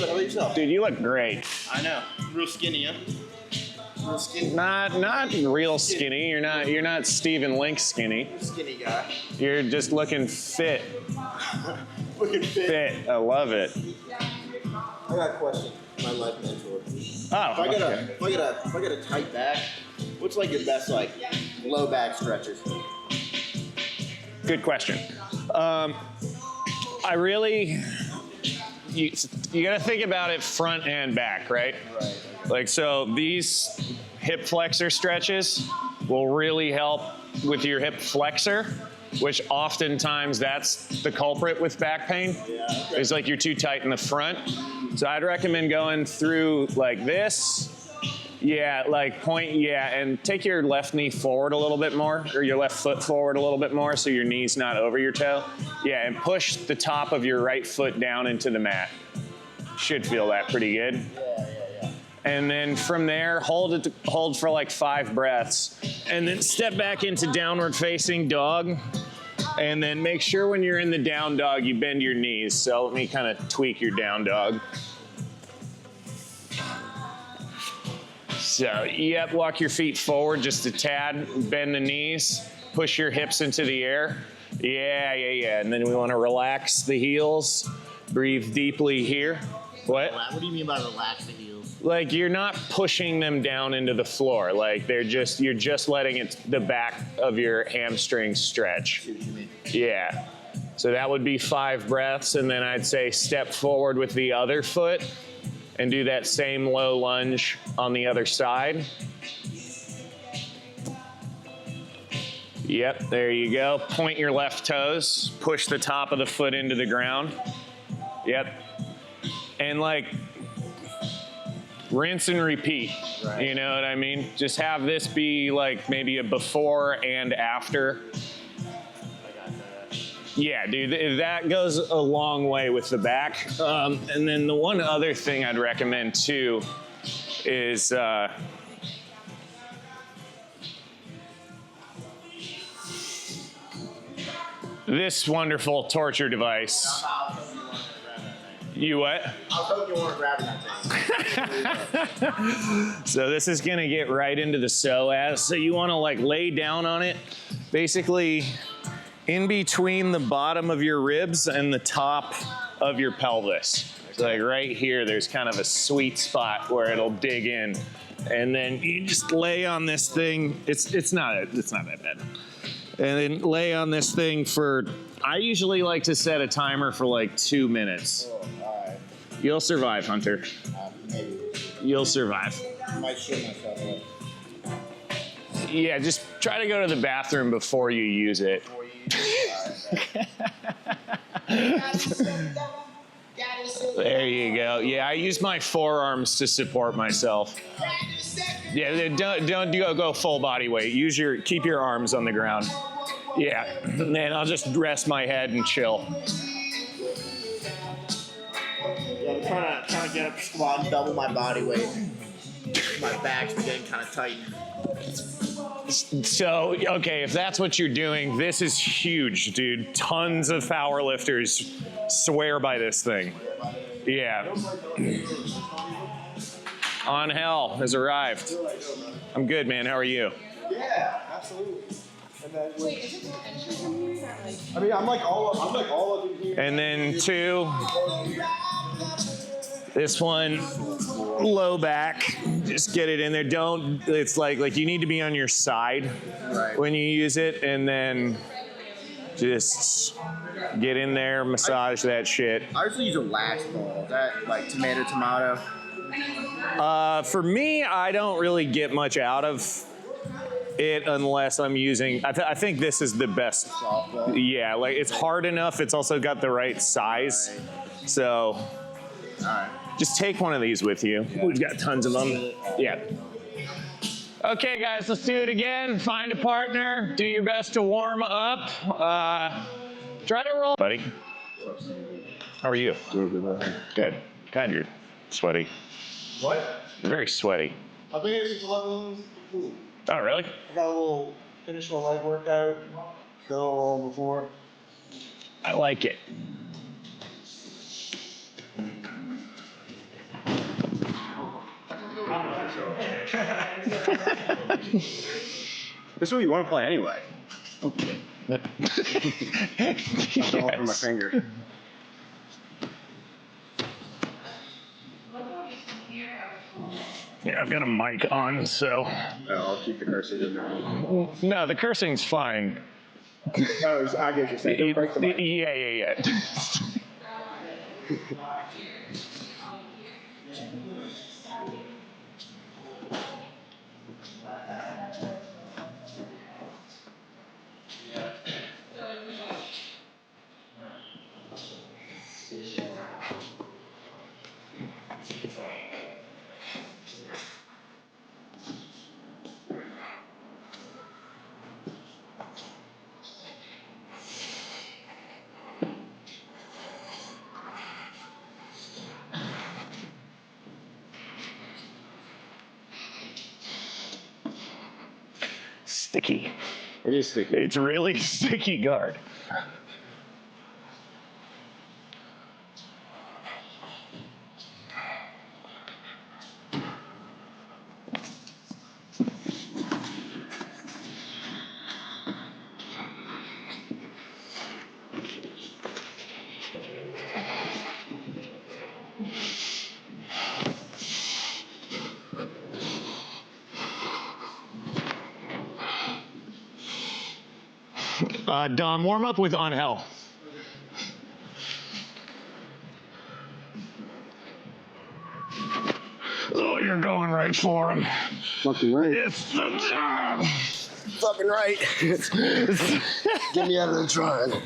good. How about yourself? Dude, you look great. I know. Real skinny, huh? Real skinny. Not real skinny. You're not Stephen Link skinny. Skinny guy. You're just looking fit. Looking fit. I love it. I got a question. My life mentor. Oh, If I got a tight back, what's like your best like low back stretches? Good question. I really, you got to think about it front and back, right? Right. Like, so these hip flexor stretches will really help with your hip flexor, which oftentimes that's the culprit with back pain. Yeah. Okay. It's like you're too tight in the front. So I'd recommend going through like this. Yeah, like point, yeah, and take your left knee forward a little bit more, or your left foot forward a little bit more so your knee's not over your toe. Yeah, and push the top of your right foot down into the mat. Should feel that pretty good. Yeah. And then from there, hold for like 5 breaths. And then step back into downward facing dog. And then make sure when you're in the down dog, you bend your knees. So let me kind of tweak your down dog. So, yep, walk your feet forward just a tad, bend the knees, push your hips into the air. Yeah. And then we want to relax the heels, breathe deeply here. What? What do you mean by relax the heels? Like you're not pushing them down into the floor. Like you're just letting the back of your hamstring stretch. See what you mean? Yeah. So that would be 5 breaths, and then I'd say step forward with the other foot and do that same low lunge on the other side. Yep, there you go. Point your left toes, push the top of the foot into the ground. Yep. And like, rinse and repeat, right. You know what I mean? Just have this be like maybe a before and after. Yeah, dude, that goes a long way with the back. And then the one other thing I'd recommend too is this wonderful torture device. You what? I was hoping you weren't grabbing that thing. So this is gonna get right into the psoas. So you wanna like lay down on it, basically in between the bottom of your ribs and the top of your pelvis. So like right here, there's kind of a sweet spot where it'll dig in. And then you just lay on this thing. It's not that bad. And then lay on this thing for, I usually like to set a timer for like 2 minutes. Oh, all right. You'll survive, Hunter. Maybe. You'll survive. I might shit myself up. Yeah, just try to go to the bathroom before you use it. There you go. Yeah, I use my forearms to support myself. Yeah, don't go full body weight. Keep your arms on the ground. Yeah, and then I'll just rest my head and chill. Yeah, I'm trying to get up, squat, and double my body weight. My back's getting kind of tight. So, okay, if that's what you're doing, this is huge, dude. Tons of power lifters swear by this thing. Yeah. On Hell has arrived. I'm good, man. How are you? Yeah, absolutely. And then, wait, is it I mean, I'm like all of them here. And then 2. This one, low back, just get it in there. It's like you need to be on your side when you use it, and then just get in there, massage that shit. I usually use a lax ball. Is that like tomato? For me, I don't really get much out of it unless I'm using, I think this is the best. Softball? Yeah, like it's hard enough, it's also got the right size. So. All right. Just take one of these with you. Yeah. We've got tons of them. Yeah. Okay, guys, let's do it again. Find a partner. Do your best to warm up. Try to roll. Buddy, how are you? Good. God, you're sweaty. What? You're very sweaty. I think it's a little food. Oh, really? I got a little, finished my light workout. Done all before. I like it. This is what you want to play anyway. Okay. Yes. All over my finger. Yeah, I've got a mic on, so. I'll keep the cursing in there. No, the cursing's fine. No, I get you saying. Don't break the mic. Yeah. Sticky. It is sticky. It's really sticky guard. Don, warm up with on hell. Oh, you're going right for him. Fucking right. It's the job. Fucking right. Get me out of the triangle.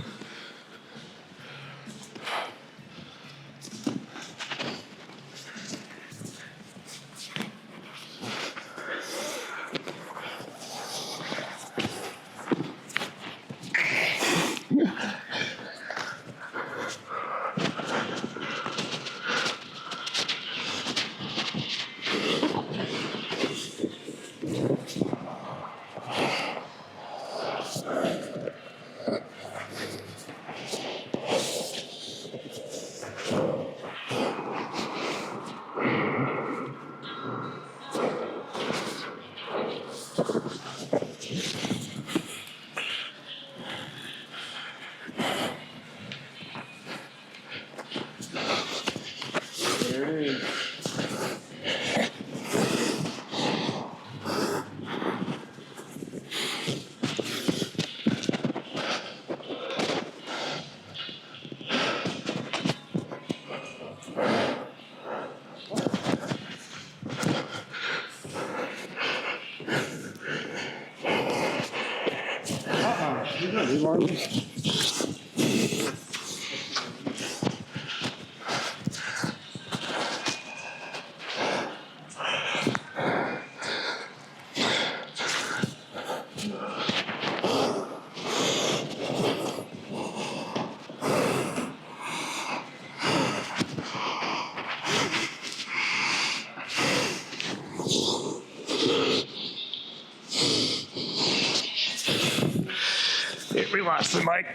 We lost the mic.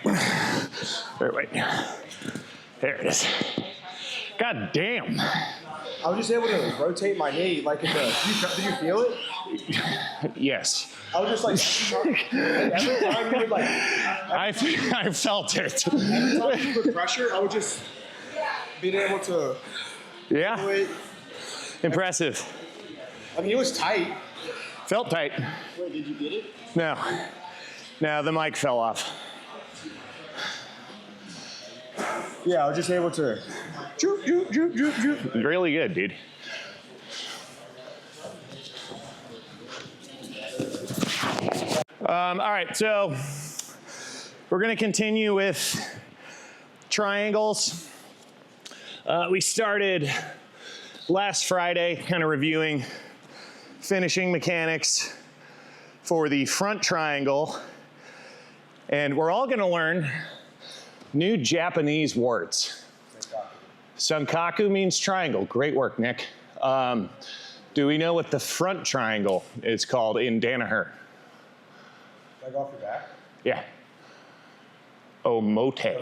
Wait. There it is. God damn. I was just able to rotate my knee like in the. Did you feel it? Yes. I was just like every time you would like. I felt it. Every time you put pressure, I would just being able to. Yeah. Do it. Impressive. I mean, it was tight. Felt tight. Wait, did you get it? No, the mic fell off. Yeah, I was just able to. Really good, dude. All right, so we're going to continue with triangles. We started last Friday kind of reviewing finishing mechanics for the front triangle. And we're all going to learn new Japanese words. Sankaku means triangle. Great work, Nick. Do we know what the front triangle is called in Danaher? Like off your back? Yeah. Omote.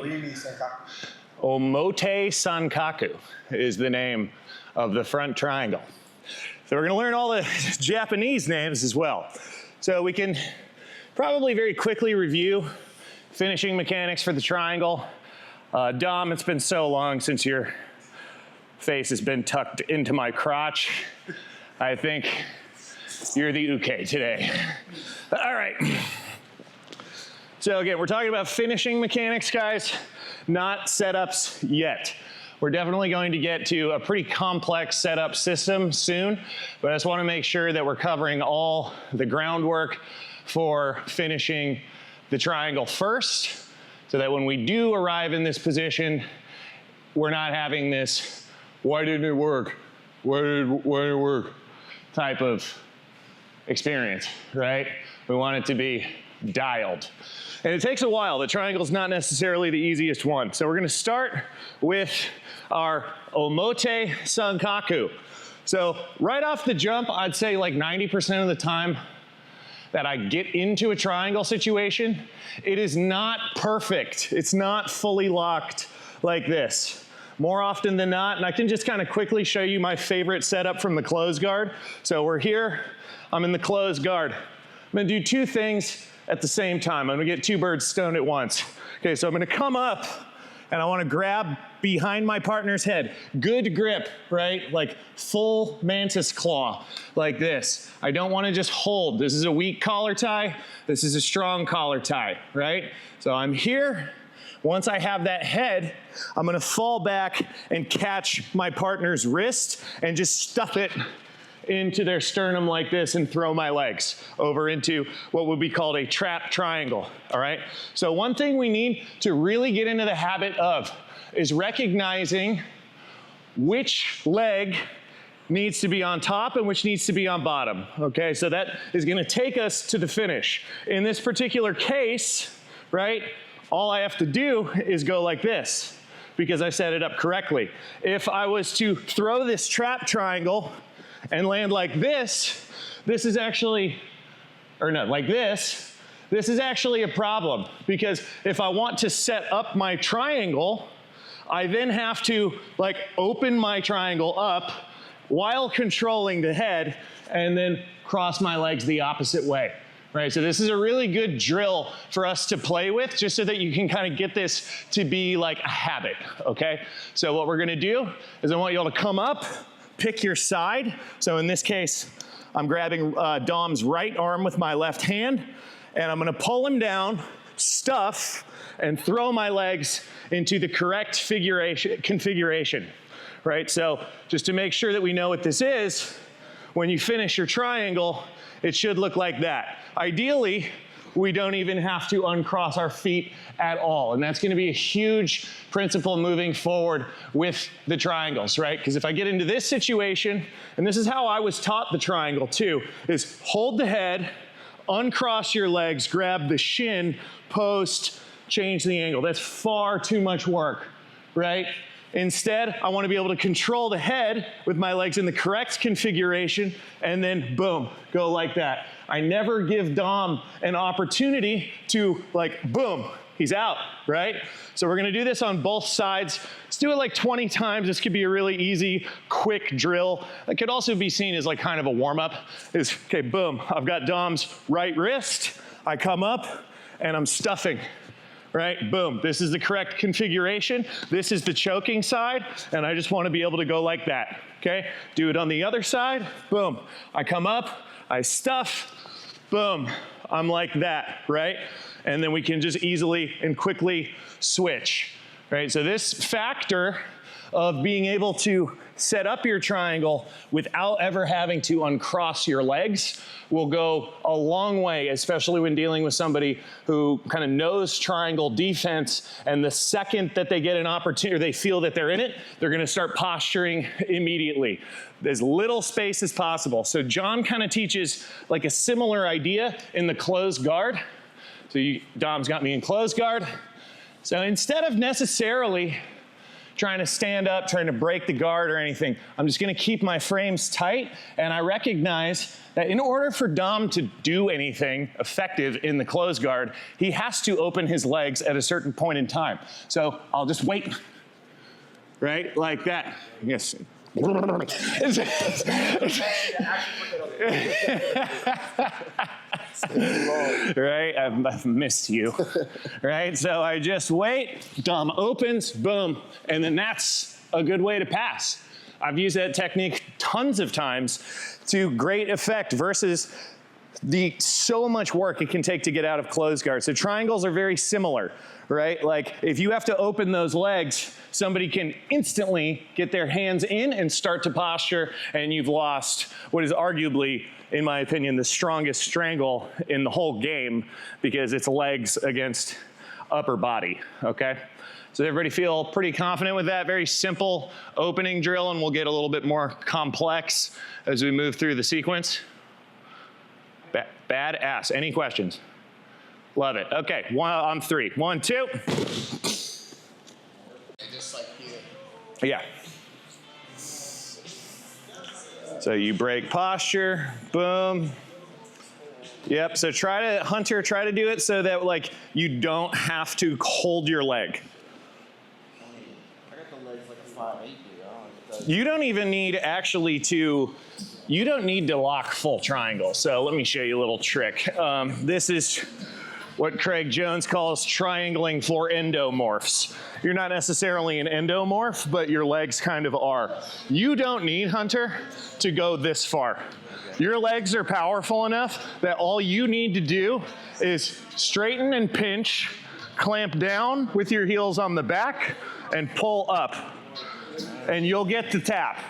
Omote Sankaku is the name of the front triangle. So we're gonna learn all the Japanese names as well. So we can probably very quickly review finishing mechanics for the triangle. Dom, it's been so long since your face has been tucked into my crotch. I think you're the uke today. All right. So again, we're talking about finishing mechanics, guys, not setups yet. We're definitely going to get to a pretty complex setup system soon, but I just want to make sure that we're covering all the groundwork for finishing the triangle first, so that when we do arrive in this position, we're not having this, why didn't it work? Why didn't it work? Type of experience, right? We want it to be dialed. And it takes a while. The triangle's not necessarily the easiest one. So we're gonna start with our omote sankaku. So right off the jump, I'd say like 90% of the time that I get into a triangle situation, it is not perfect. It's not fully locked like this. More often than not, and I can just kind of quickly show you my favorite setup from the closed guard. So we're here, I'm in the closed guard. I'm gonna do two things at the same time. I'm gonna get two birds stoned at once. Okay, so I'm gonna come up and I wanna grab behind my partner's head. Good grip, right? Like full mantis claw, like this. I don't wanna just hold. This is a weak collar tie. This is a strong collar tie, right? So I'm here. Once I have that head, I'm gonna fall back and catch my partner's wrist and just stuff it into their sternum like this and throw my legs over into what would be called a trap triangle, all right? So one thing we need to really get into the habit of is recognizing which leg needs to be on top and which needs to be on bottom, okay? So that is gonna take us to the finish. In this particular case, right, all I have to do is go like this because I set it up correctly. If I was to throw this trap triangle and land like this, this is actually, or no, like this is actually a problem because if I want to set up my triangle, I then have to like open my triangle up while controlling the head and then cross my legs the opposite way. Right, so this is a really good drill for us to play with just so that you can kind of get this to be like a habit, okay? So what we're gonna do is I want you all to come up, pick your side. So in this case, I'm grabbing Dom's right arm with my left hand, and I'm gonna pull him down, stuff, and throw my legs into the correct configuration, right? So just to make sure that we know what this is, when you finish your triangle, it should look like that. Ideally, we don't even have to uncross our feet at all. And that's gonna be a huge principle moving forward with the triangles, right? Because if I get into this situation, and this is how I was taught the triangle too, is hold the head, uncross your legs, grab the shin, post, change the angle. That's far too much work, right? Instead, I want to be able to control the head with my legs in the correct configuration and then boom, go like that. I never give Dom an opportunity to like, boom, he's out, right? So we're gonna do this on both sides. Let's do it like 20 times. This could be a really easy, quick drill. It could also be seen as like kind of a warm-up. Is, okay, boom, I've got Dom's right wrist. I come up and I'm stuffing. Right, boom, this is the correct configuration. This is the choking side, and I just want to be able to go like that, okay? Do it on the other side, boom. I come up, I stuff, boom, I'm like that, right? And then we can just easily and quickly switch, right? So this factor of being able to set up your triangle without ever having to uncross your legs will go a long way, especially when dealing with somebody who kind of knows triangle defense, and the second that they get an opportunity, or they feel that they're in it, they're gonna start posturing immediately. As little space as possible. So John kind of teaches like a similar idea in the closed guard. So Dom's got me in closed guard. So instead of necessarily trying to stand up, trying to break the guard or anything, I'm just gonna keep my frames tight, and I recognize that in order for Dom to do anything effective in the closed guard, he has to open his legs at a certain point in time. So I'll just wait, right, like that. Yes, Right? I've missed you. Right? So I just wait, Dom opens, boom, and then that's a good way to pass. I've used that technique tons of times to great effect versus the so much work it can take to get out of closed guard. So triangles are very similar, right? Like if you have to open those legs, somebody can instantly get their hands in and start to posture, and you've lost what is arguably, in my opinion, the strongest strangle in the whole game because it's legs against upper body, okay? So everybody feel pretty confident with that? Very simple opening drill, and we'll get a little bit more complex as we move through the sequence. Badass. Any questions? Love it. Okay, on 3. 1, 2. Just like here. Yeah. So you break posture, boom. Yep, so Hunter, try to do it so that like you don't have to hold your leg. I got the legs like a 5'8", dude. You don't even need actually you don't need to lock full triangle. So let me show you a little trick. This is what Craig Jones calls triangling for endomorphs. You're not necessarily an endomorph, but your legs kind of are. You don't need, Hunter, to go this far. Your legs are powerful enough that all you need to do is straighten and pinch, clamp down with your heels on the back, and pull up. And you'll get the tap.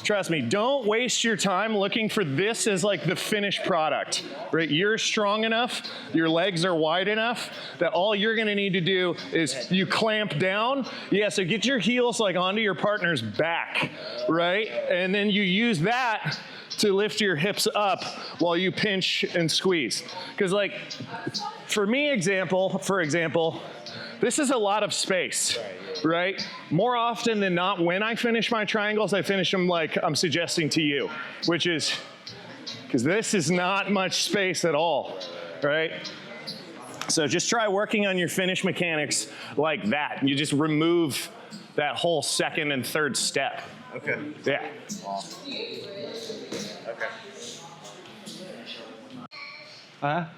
Trust me, don't waste your time looking for this as like the finished product, right? You're strong enough, your legs are wide enough that all you're gonna need to do is you clamp down. Yeah, so get your heels like onto your partner's back, right? And then you use that to lift your hips up while you pinch and squeeze. Because like, for example, this is a lot of space, right? More often than not, when I finish my triangles, I finish them like I'm suggesting to you, which is, because this is not much space at all, right? So just try working on your finish mechanics like that. You just remove that whole second and third step. Okay. Yeah. Okay.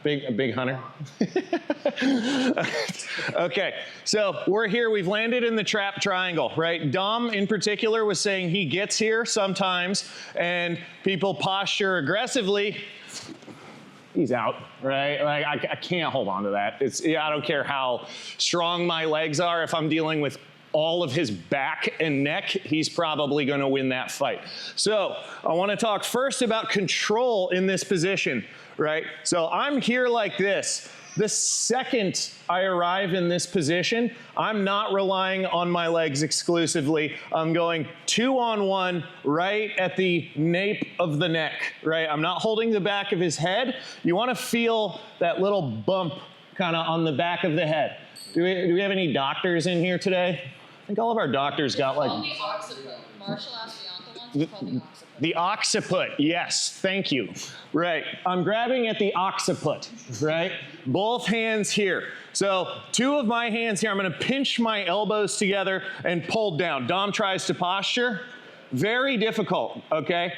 Big Hunter. Okay, so we're here. We've landed in the trap triangle, right? Dom, in particular, was saying he gets here sometimes, and people posture aggressively. He's out, right? Like I can't hold on to that. I don't care how strong my legs are. If I'm dealing with all of his back and neck, he's probably going to win that fight. So I want to talk first about control in this position, right? So I'm here like this. The second I arrive in this position, I'm not relying on my legs exclusively. I'm going 2-on-1 right at the nape of the neck, right? I'm not holding the back of his head. You want to feel that little bump kind of on the back of the head. Do we have any doctors in here today? I think all of our doctors got like... The occiput. Marshall asked Bianca once, it's called the occiput. The occiput, yes, thank you. Right, I'm grabbing at the occiput, right? Both hands here. So 2 of my hands here, I'm gonna pinch my elbows together and pull down. Dom tries to posture. Very difficult, okay?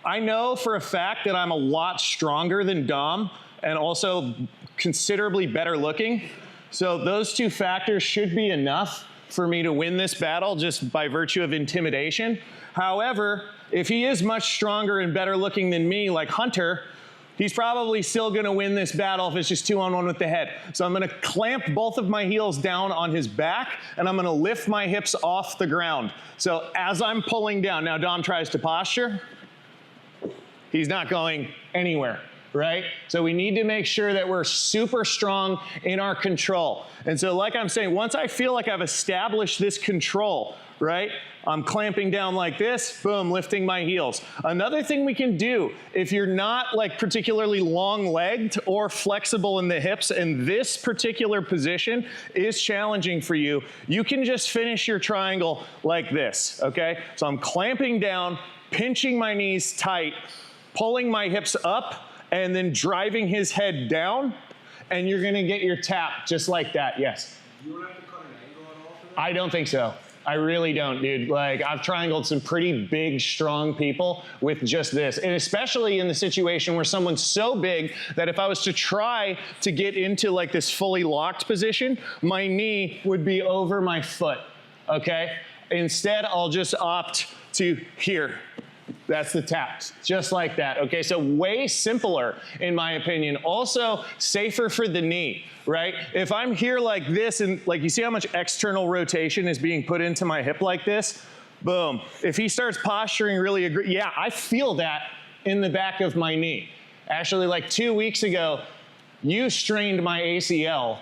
I know for a fact that I'm a lot stronger than Dom and also considerably better looking. So those 2 factors should be enough for me to win this battle just by virtue of intimidation. However, if he is much stronger and better looking than me, like Hunter, he's probably still gonna win this battle if it's just 2-on-1 with the head. So I'm gonna clamp both of my heels down on his back, and I'm gonna lift my hips off the ground. So as I'm pulling down, now Dom tries to posture. He's not going anywhere, right? So we need to make sure that we're super strong in our control. And so like I'm saying, once I feel like I've established this control, right? I'm clamping down like this, boom, lifting my heels. Another thing we can do, if you're not like particularly long-legged or flexible in the hips and this particular position is challenging for you, you can just finish your triangle like this, okay? So I'm clamping down, pinching my knees tight, pulling my hips up, and then driving his head down, and you're gonna get your tap just like that, yes? You don't have to cut an angle at all for that? I don't think so. I really don't, dude. Like, I've triangled some pretty big, strong people with just this. And especially in the situation where someone's so big that if I was to try to get into like this fully locked position, my knee would be over my foot, okay? Instead, I'll just opt to here. That's the taps, just like that, okay? So way simpler, in my opinion. Also, safer for the knee, right? If I'm here like this, and like you see how much external rotation is being put into my hip like this? Boom. If he starts posturing really yeah, I feel that in the back of my knee. Actually, like 2 weeks ago, you strained my ACL.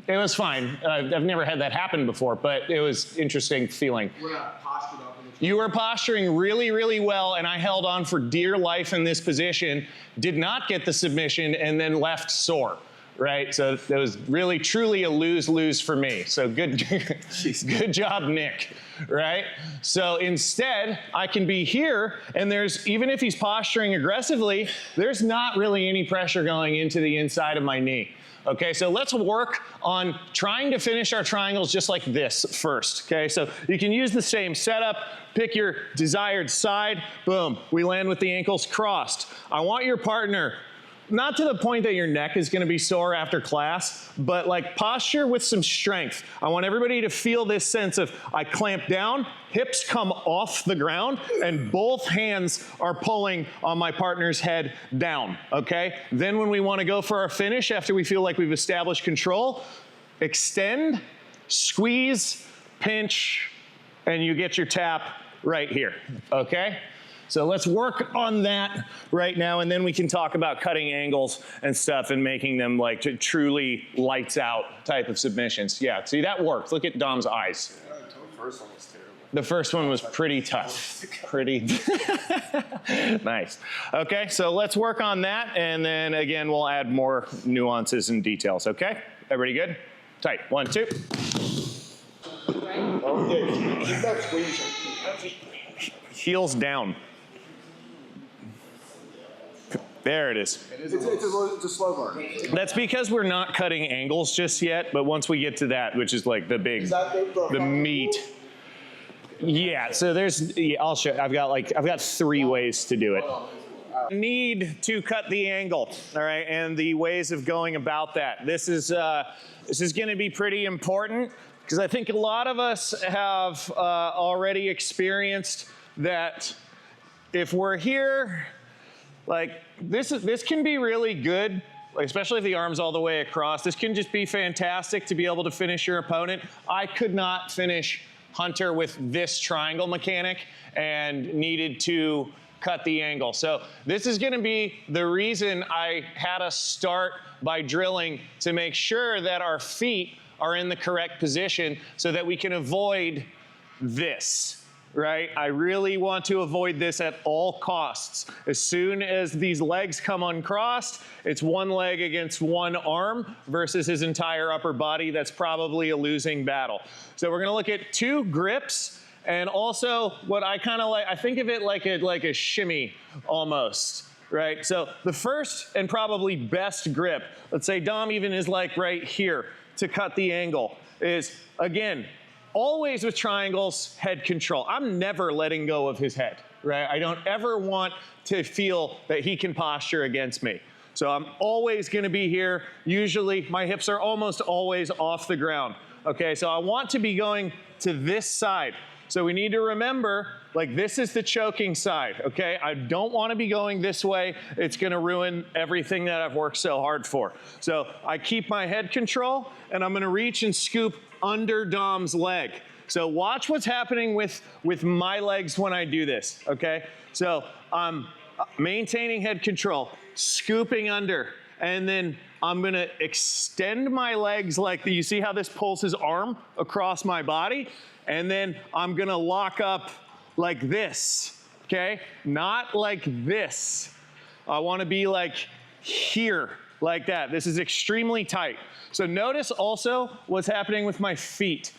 It was fine. I've never had that happen before, but it was interesting feeling. We're not postured up in the You were posturing really, really well, and I held on for dear life in this position, did not get the submission, and then left sore, right? So it was really, truly a lose-lose for me. So good, good job, Nick, right? So instead, I can be here, and even if he's posturing aggressively, there's not really any pressure going into the inside of my knee. Okay, so let's work on trying to finish our triangles just like this first, okay? So you can use the same setup, pick your desired side, boom, we land with the ankles crossed. I want your partner, not to the point that your neck is gonna be sore after class, but like posture with some strength. I want everybody to feel this sense of I clamp down, hips come off the ground, and both hands are pulling on my partner's head down, okay? Then when we wanna go for our finish, after we feel like we've established control, extend, squeeze, pinch, and you get your tap right here, okay? So let's work on that right now, and then we can talk about cutting angles and stuff and making them like truly lights out type of submissions. Yeah, see, that worked. Look at Dom's eyes. The first one was terrible. The first one was pretty tough. Pretty nice. Okay, so let's work on that, and then again, we'll add more nuances and details, okay? Everybody good? Tight. 1, 2. Oh, yeah, keep that squeeze. Heels down. There it is. It's a slow burn. That's because we're not cutting angles just yet, but once we get to that, which is like the big, the meat. Yeah, so I'll show, I've got 3 ways to do it. Need to cut the angle, all right, and the ways of going about that. This is gonna be pretty important because I think a lot of us have already experienced that if we're here, like this can be really good, like especially if the arm's all the way across. This can just be fantastic to be able to finish your opponent. I could not finish Hunter with this triangle mechanic and needed to cut the angle. So this is gonna be the reason I had us start by drilling to make sure that our feet are in the correct position so that we can avoid this. Right? I really want to avoid this at all costs. As soon as these legs come uncrossed, it's one leg against one arm versus his entire upper body. That's probably a losing battle. So we're gonna look at 2 grips and also what I kind of like, I think of it like a shimmy almost, right? So the first and probably best grip, let's say Dom even is like right here to cut the angle, is again, always with triangles, head control. I'm never letting go of his head, right? I don't ever want to feel that he can posture against me. So I'm always gonna be here. Usually my hips are almost always off the ground. Okay, so I want to be going to this side. So we need to remember, like this is the choking side, okay? I don't wanna be going this way. It's gonna ruin everything that I've worked so hard for. So I keep my head control and I'm gonna reach and scoop under Dom's leg. So watch what's happening with my legs when I do this, okay? So I'm maintaining head control, scooping under, and then I'm gonna extend my legs like you see how this pulls his arm across my body? And then I'm gonna lock up like this, okay? Not like this. I wanna be like here, like that. This is extremely tight. So notice also what's happening with my feet.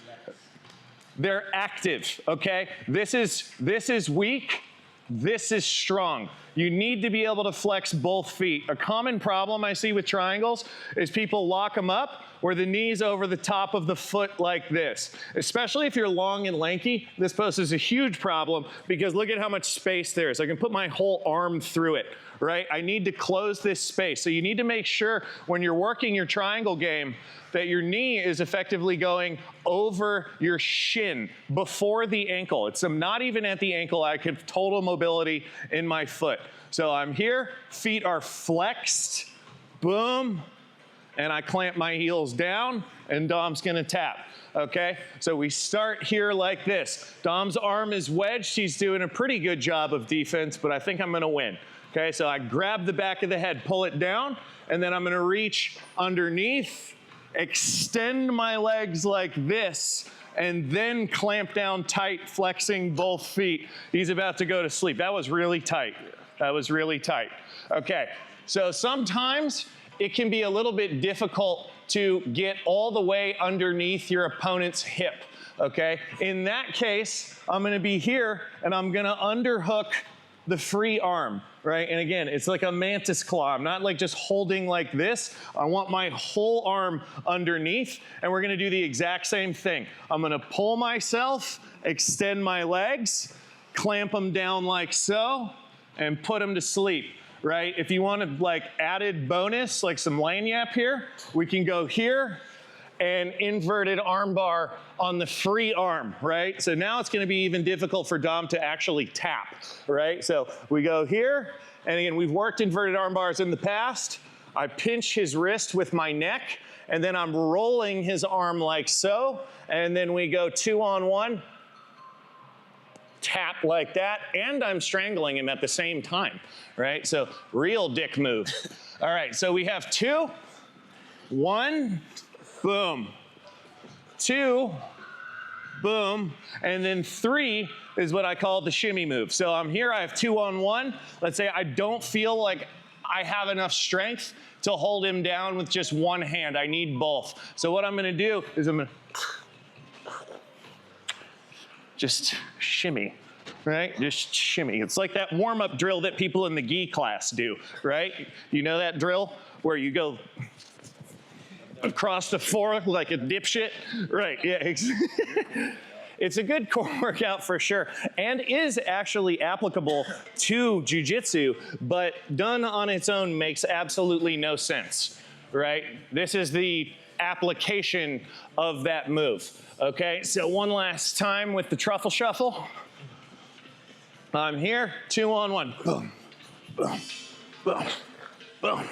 They're active, okay? This is weak, This is strong. You need to be able to flex both feet. A common problem I see with triangles is people lock them up where the knee's over the top of the foot like this. Especially if you're long and lanky, this poses a huge problem because look at how much space there is. I can put my whole arm through it, right? I need to close this space. So you need to make sure when you're working your triangle game that your knee is effectively going over your shin before the ankle. It's not even at the ankle. I have total mobility in my foot. So I'm here, feet are flexed, boom, and I clamp my heels down, and Dom's gonna tap, okay? So we start here like this. Dom's arm is wedged. He's doing a pretty good job of defense, but I think I'm gonna win. Okay, so I grab the back of the head, pull it down, and then I'm gonna reach underneath, extend my legs like this, and then clamp down tight, flexing both feet. He's about to go to sleep. That was really tight. That was really tight. Okay, so sometimes it can be a little bit difficult to get all the way underneath your opponent's hip, okay? In that case, I'm gonna be here, and I'm gonna underhook the free arm, right? And again, it's like a mantis claw. I'm not like just holding like this. I want my whole arm underneath, and we're gonna do the exact same thing. I'm gonna pull myself, extend my legs, clamp them down like so, and put them to sleep, right? If you want to like added bonus, like some lanyap here, we can go here and inverted arm bar on the free arm, right? So now it's gonna be even difficult for Dom to actually tap, right? So we go here, and again, we've worked inverted arm bars in the past. I pinch his wrist with my neck, and then I'm rolling his arm like so, and then we go 2-on-1, tap like that, and I'm strangling him at the same time, right? So real dick move. All right, so we have 2, 1, boom, 2, boom, and then 3 is what I call the shimmy move. So I'm here, I have 2-on-1. Let's say I don't feel like I have enough strength to hold him down with just one hand. I need both. So what I'm gonna do is I'm gonna just shimmy, right? Just shimmy. It's like that warm-up drill that people in the gi class do, right? You know that drill where you go across the floor like a dipshit? Right, yeah. It's a good core workout for sure, and is actually applicable to Jiu-Jitsu, but done on its own makes absolutely no sense, right? This is the application of that move, okay? So one last time with the truffle shuffle. I'm here, 2-on-1, boom, boom, boom, boom,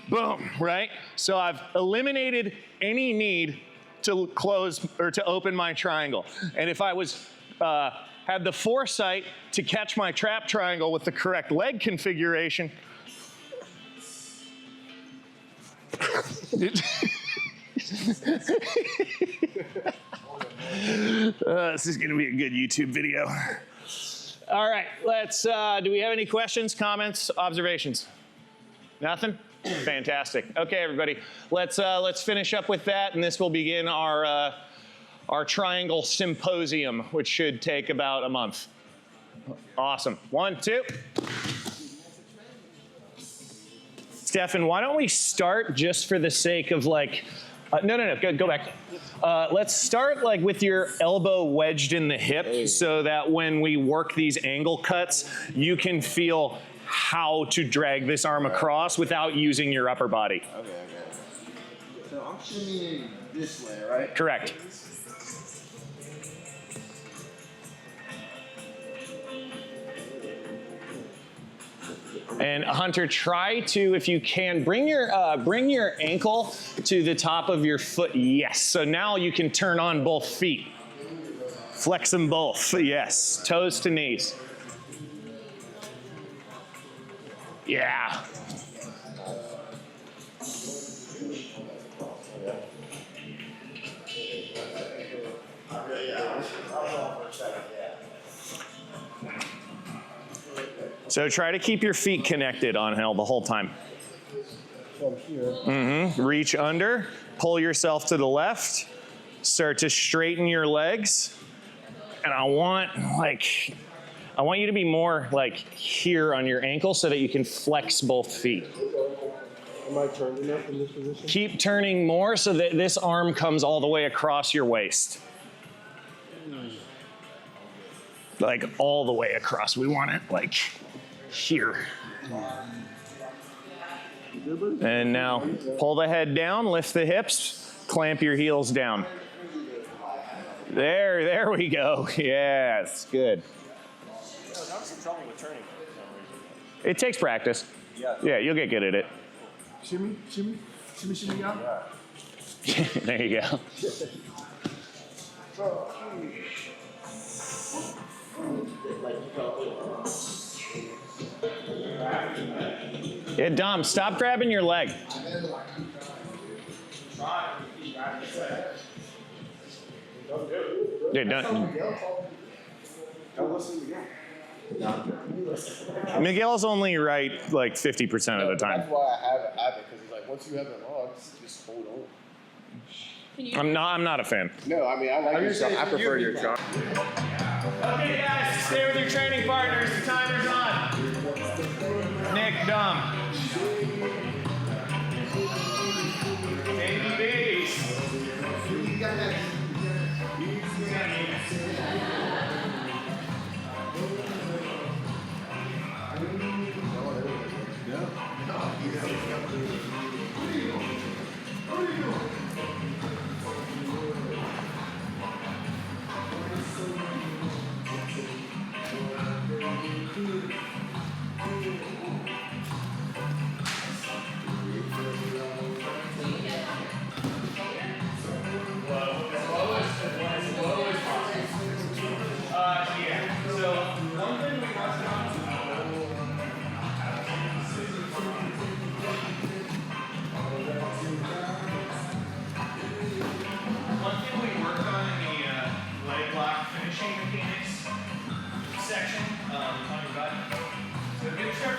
boom, right? So I've eliminated any need to close or to open my triangle. And if I was had the foresight to catch my trap triangle with the correct leg configuration, this is gonna be a good YouTube video. All right, let's, do we have any questions, comments, observations? Nothing? Fantastic. Okay, everybody, let's finish up with that, and this will begin our triangle symposium, which should take about a month. Awesome. 1, 2. Stefan, why don't we start just for the sake of like, no, go back. Let's start like with your elbow wedged in the hip so that when we work these angle cuts, you can feel how to drag this arm across without using your upper body. Okay. So I'm shimmying this way, right? Correct. And Hunter, try to, if you can, bring your ankle to the top of your foot. Yes. So now you can turn on both feet. Flex them both. Yes. Toes to knees. Yeah. So try to keep your feet connected on hell the whole time. Reach under, pull yourself to the left, start to straighten your legs. And I want I want you to be more like here on your ankle so that you can flex both feet. Am I turned enough in this position? Keep turning more so that this arm comes all the way across your waist. Like all the way across. We want it like here. And now pull the head down, lift the hips, clamp your heels down. There we go. Yes, good. It takes practice. Yeah, you'll get good at it. Shimmy, shimmy, shimmy, shimmy, yeah. There you go. Yeah, Dom, stop grabbing your leg. Yeah, don't. Miguel's only right like 50% of the time. That's why I have it, because it's like once you have it on, just hold on. I'm not a fan. No, I mean I like your shot. I prefer your shot. Okay, guys, stay with your training partners. The timer's on. Nick, Dom. Baby babies. Section on your butt. So get start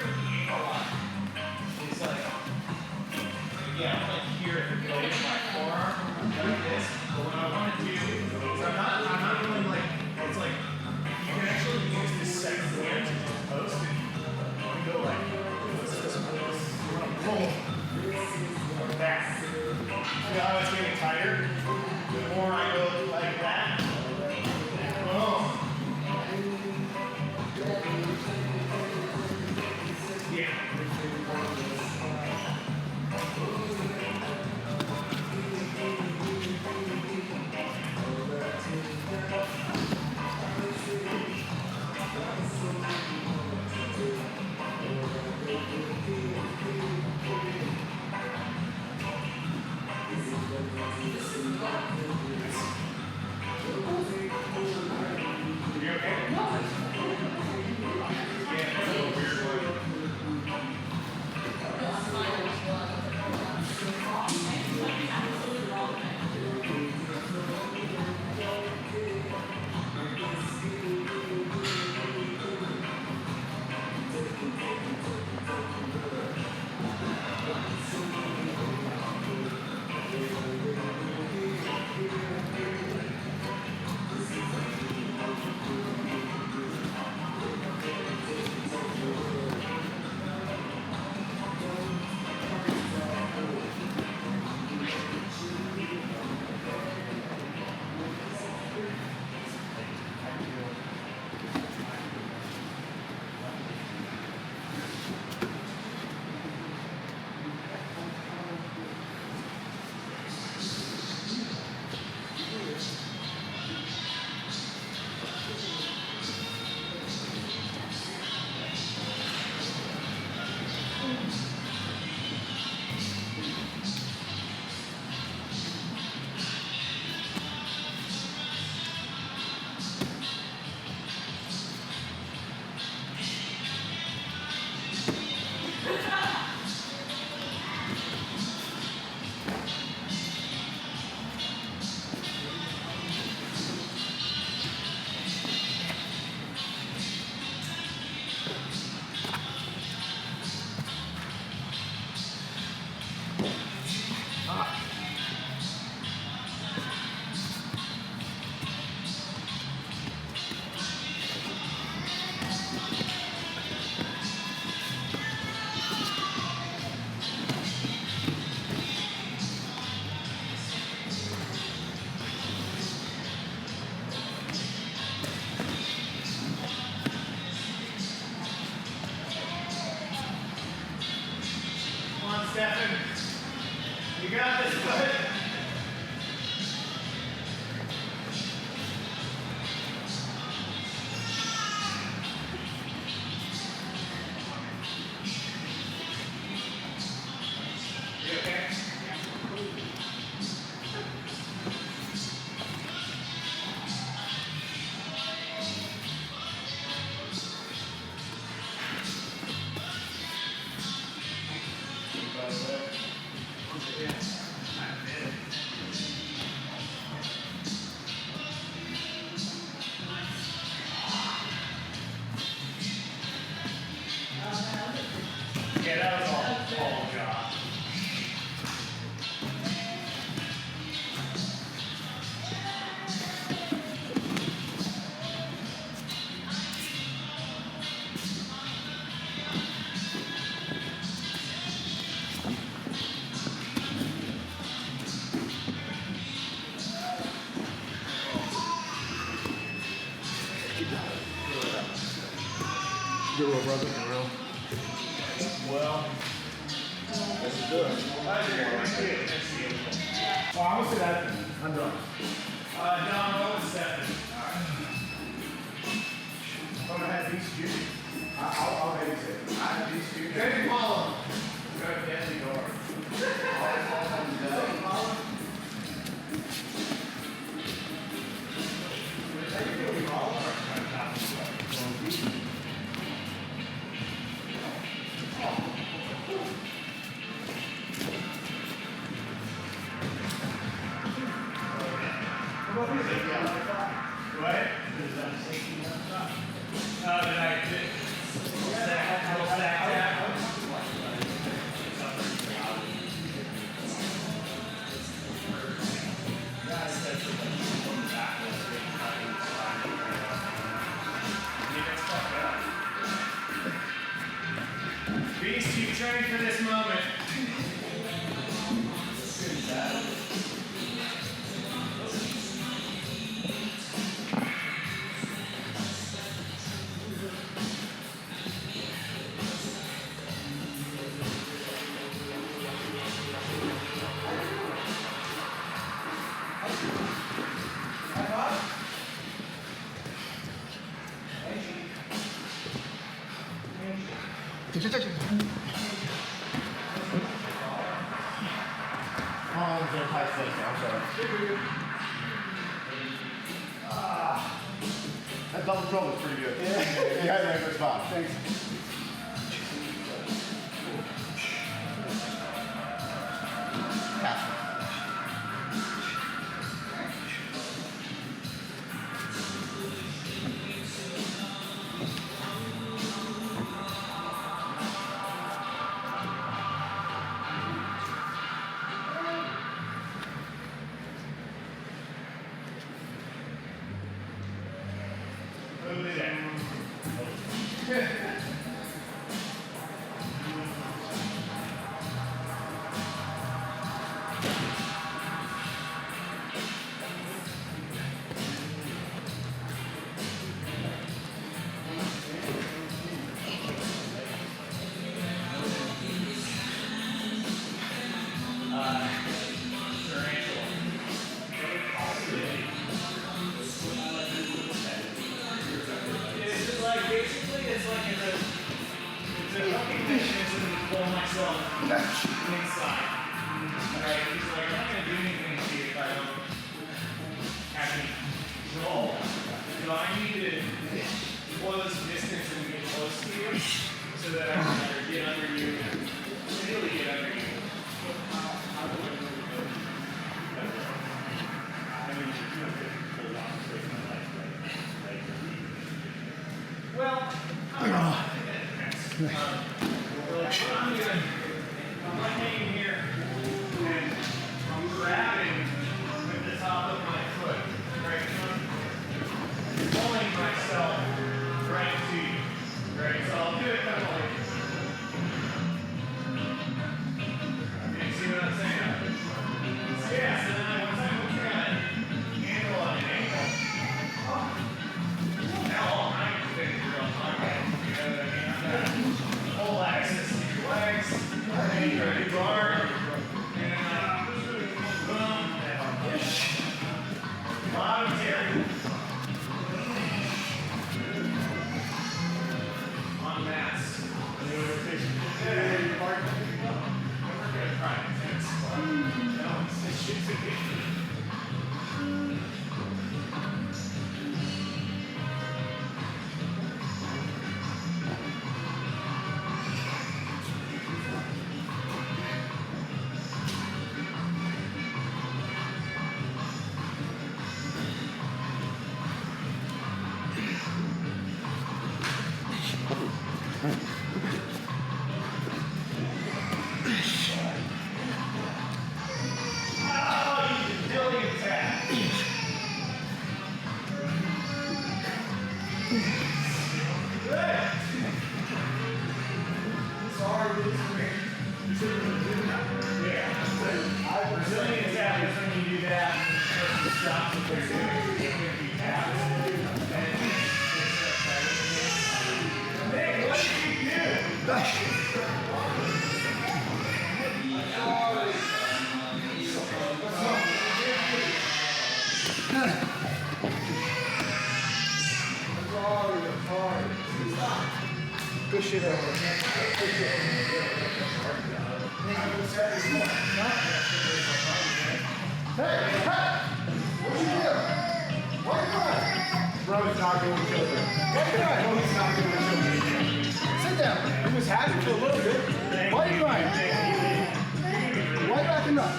Stefan. You got this, bud. You okay? Yeah, that was all job. Good real, brother. Good real. Well, This is good. Oh, I'm gonna say that. I'm done. Don, what was that? I'm gonna have these two. I'll babysit. I have these two. Baby Paula. Good, deadly door. What? Did I Beast, you've trained for this moment. Oh, they're tight things. I'm sorry. That double trouble is pretty good. Yeah. You had it in a good spot. Thanks. Legs, Good shit, Edward. Good shit. Hey, what'd you do? Why are you crying? Bro, he's not doing children. Why are you crying? No, he's not doing children. Sit down. He was happy for a little bit. Why are you crying? Why are you acting up?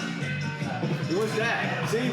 Who was that? See,